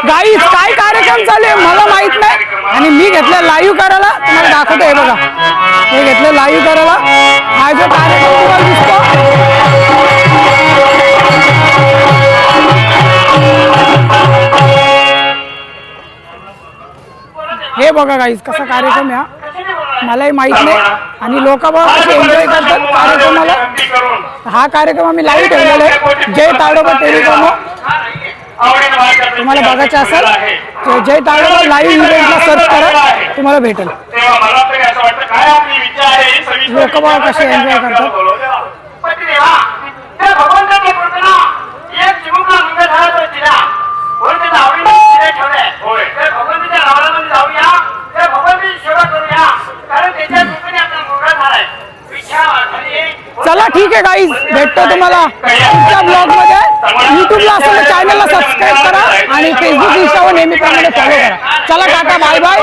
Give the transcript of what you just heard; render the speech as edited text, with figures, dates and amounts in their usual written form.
Guys काय कार्यक्रम चालू आहे मला माहित नाही आणि मी घेतलं लाईव्ह करायला तुम्हाला दाखवतो. हे बघा हे घेतलं लाईव्ह करायला. हा जो कार्यक्रम तुम्हाला दिसतो हे बघा गाईज कसा कार्यक्रम आहे हा मलाही माहित नाही आणि लोक बघा कसे एन्जॉय करतात कार्यक्रमाला. हा कार्यक्रम आम्ही लाईव्ह ठेवलेला आहे जय ताडोबा टेलिकॉम. तुम्हाला बघायचं असेल तर जय ताडोबा लाईव्ह इव्हेंटला सर्च करा तुम्हाला भेटेल. लोक बघा कसे एन्जॉय करतात. चला ठीक आहे गाईज भेटतो तुम्हाला पुढच्या ब्लॉग मध्ये. युट्यूबला असेल तर चॅनलला सबस्क्राईब करा आणि फेसबुक इंस्टावर नेहमीप्रमाणे फॉलो करा. चला टाटा बाय बाय.